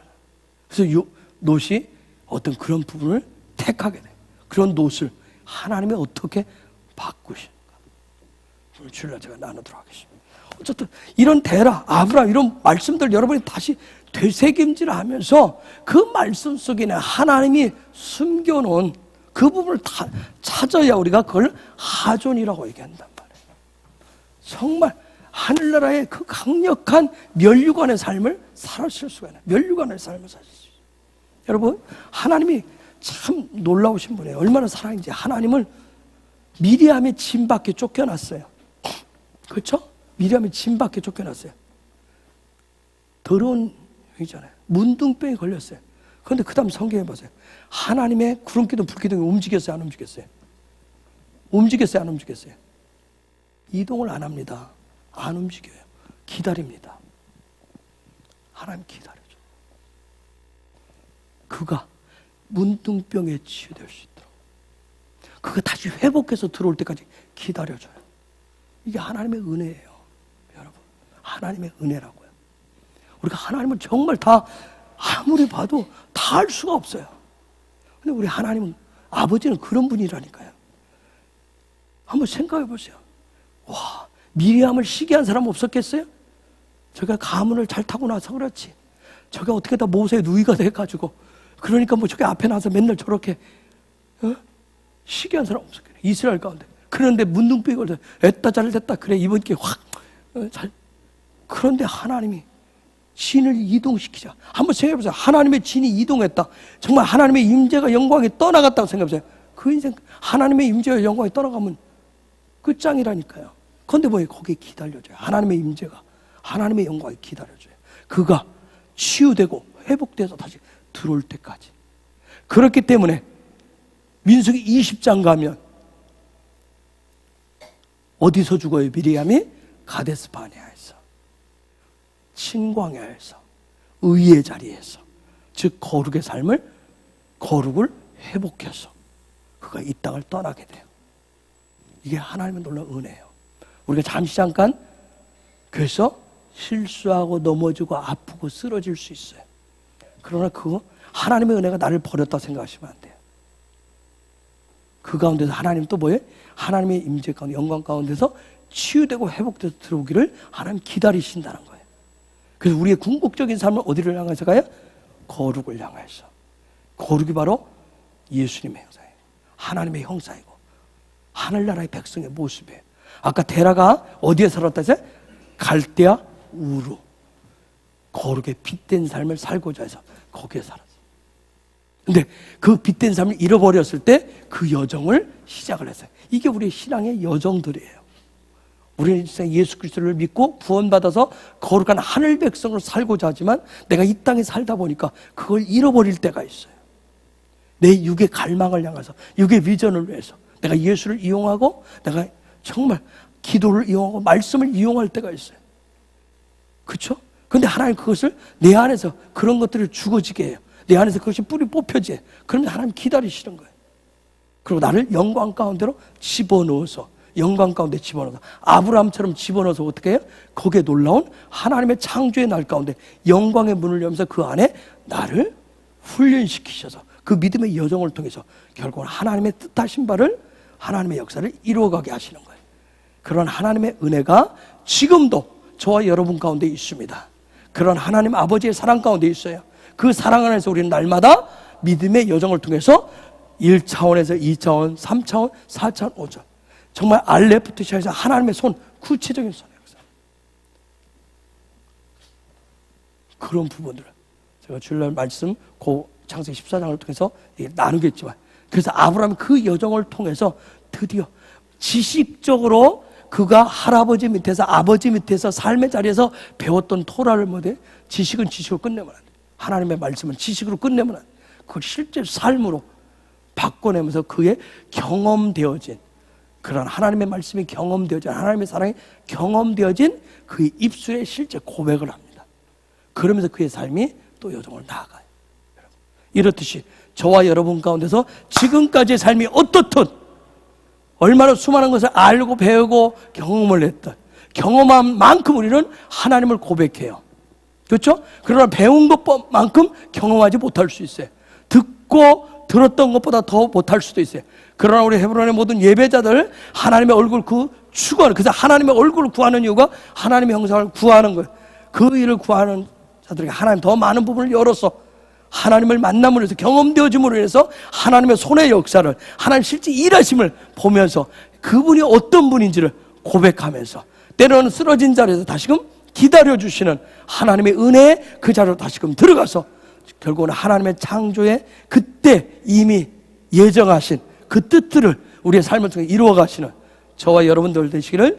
그래서 롯이 어떤 그런 부분을 택하게 돼요. 그런 롯을 하나님이 어떻게 바꾸시는가. 오늘 주일날 제가 나누도록 하겠습니다. 어쨌든 이런 데라, 아브라함 이런 말씀들 여러분이 다시 되새김질을 하면서 그 말씀 속에는 하나님이 숨겨놓은 그 부분을 다 찾아야 우리가 그걸 하존이라고 얘기한단 말이에요. 정말 하늘나라의 그 강력한 면류관의 삶을 살아실 수가 있는, 면류관의 삶을 사실 수 있어요. 여러분, 하나님이 참 놀라우신 분이에요. 얼마나 사랑인지. 하나님을 미리암의 진 밖에 쫓겨났어요. 그렇죠? 미리암의 진 밖에 쫓겨났어요. 더러운 병이잖아요. 문둥병이 걸렸어요. 그런데 그 다음 성경에 보세요. 하나님의 구름기둥 불기둥이 움직였어요, 안 움직였어요? 움직였어요, 안 움직였어요? 이동을 안 합니다. 안 움직여요. 기다립니다. 하나님 기다려줘. 그가 문둥병에 치유될 수 있도록, 그가 다시 회복해서 들어올 때까지 기다려줘요. 이게 하나님의 은혜예요, 여러분. 하나님의 은혜라고요. 우리가 하나님을 정말 다 아무리 봐도 다 알 수가 없어요. 근데 우리 하나님은, 아버지는 그런 분이라니까요. 한번 생각해 보세요. 와, 미리암을 시기한 사람 없었겠어요? 저희가 가문을 잘 타고 나서 그렇지. 저게 어떻게 다 모세의 누이가 돼가지고, 그러니까 뭐 저게 앞에 나서 맨날 저렇게 시기한 사람 없었겠네, 이스라엘 가운데. 그런데 문둥병을 애따 잘 됐다 그래, 이번 기회에 확 잘. 그런데 하나님이 진을 이동시키자. 한번 생각해보세요. 하나님의 진이 이동했다. 정말 하나님의 임재가, 영광이 떠나갔다고 생각해보세요. 그 인생 하나님의 임재와 영광이 떠나가면 끝장이라니까요. 그런데 뭐 거기에 기다려줘요. 하나님의 임재가, 하나님의 영광이 기다려줘요. 그가 치유되고 회복돼서 다시 들어올 때까지. 그렇기 때문에 민수기 20장 가면 어디서 죽어요? 미리암이 가데스 바네아에서, 친광야에서, 의의 자리에서, 즉 거룩의 삶을, 거룩을 회복해서 그가 이 땅을 떠나게 돼요. 이게 하나님의 놀라운 은혜예요. 우리가 잠깐 그래서 실수하고 넘어지고 아프고 쓰러질 수 있어요. 그러나 그거 하나님의 은혜가 나를 버렸다 생각하시면 안 돼요. 그 가운데서 하나님 또 뭐예요? 하나님의 임재 가운데, 영광 가운데서 치유되고 회복돼서 들어오기를 하나님 기다리신다는 거예요. 그래서 우리의 궁극적인 삶은 어디를 향해서 가요? 거룩을 향해서. 거룩이 바로 예수님의 형상이에요. 하나님의 형상이고 하늘나라의 백성의 모습이에요. 아까 데라가 어디에 살았다 했어요? 갈대아 우루. 거룩의 빛된 삶을 살고자 해서 거기에 살았어요. 근데 그 빛된 삶을 잃어버렸을 때 그 여정을 시작을 했어요. 이게 우리의 신앙의 여정들이에요. 우리는 예수 그리스도를 믿고 구원받아서 거룩한 하늘 백성으로 살고자 하지만 내가 이 땅에 살다 보니까 그걸 잃어버릴 때가 있어요. 내 육의 갈망을 향해서, 육의 비전을 위해서 내가 예수를 이용하고, 내가 정말 기도를 이용하고 말씀을 이용할 때가 있어요. 그렇죠? 그런데 하나님 그것을 내 안에서 그런 것들을 죽어지게 해요. 내 안에서 그것이 뿌리 뽑혀지. 그러면 하나님 기다리시는 거예요. 그리고 나를 영광 가운데로 집어넣어서, 영광 가운데 집어넣어서, 아브라함처럼 집어넣어서 어떻게 해요? 거기에 놀라운 하나님의 창조의 날 가운데 영광의 문을 열면서 그 안에 나를 훈련시키셔서 그 믿음의 여정을 통해서 결국은 하나님의 뜻하신 바를, 하나님의 역사를 이루어가게 하시는 거예요. 그런 하나님의 은혜가 지금도 저와 여러분 가운데 있습니다. 그런 하나님 아버지의 사랑 가운데 있어요. 그 사랑 안에서 우리는 날마다 믿음의 여정을 통해서 1차원에서 2차원, 3차원, 4차원, 5차원, 정말 알레부터 시작해서 하나님의 손, 구체적인 손의 역사. 그런 부분들을 제가 주일날 말씀 창세기 14장을 통해서 나누겠지만, 그래서 아브라함이 그 여정을 통해서 드디어 지식적으로 그가 할아버지 밑에서, 아버지 밑에서 삶의 자리에서 배웠던 토라를 못해. 지식은 지식으로 끝내면 안 돼. 하나님의 말씀은 지식으로 끝내면 안 돼. 그걸 실제 삶으로 바꿔내면서 그의 경험되어진, 그런 하나님의 말씀이 경험되어진, 하나님의 사랑이 경험되어진 그의 입술에 실제 고백을 합니다. 그러면서 그의 삶이 또 여정을 나아가요. 이렇듯이 저와 여러분 가운데서 지금까지의 삶이 어떻든, 얼마나 수많은 것을 알고 배우고 경험을 했던, 경험한 만큼 우리는 하나님을 고백해요. 그렇죠? 그러나 배운 것만큼 경험하지 못할 수 있어요. 듣고 들었던 것보다 더 못할 수도 있어요. 그러나 우리 헤브론의 모든 예배자들 하나님의 얼굴 추구하는, 그래서 하나님의 얼굴을 구하는 이유가 하나님의 형상을 구하는 거예요. 그 일을 구하는 자들에게 하나님 더 많은 부분을 열어서 하나님을 만남으로 해서, 경험되어짐으로 해서 하나님의 손의 역사를, 하나님 실제 일하심을 보면서 그분이 어떤 분인지를 고백하면서, 때로는 쓰러진 자리에서 다시금 기다려주시는 하나님의 은혜의 그 자리로 다시금 들어가서 결국은 하나님의 창조에 그때 이미 예정하신 그 뜻들을 우리의 삶을 통해 이루어가시는 저와 여러분들 되시기를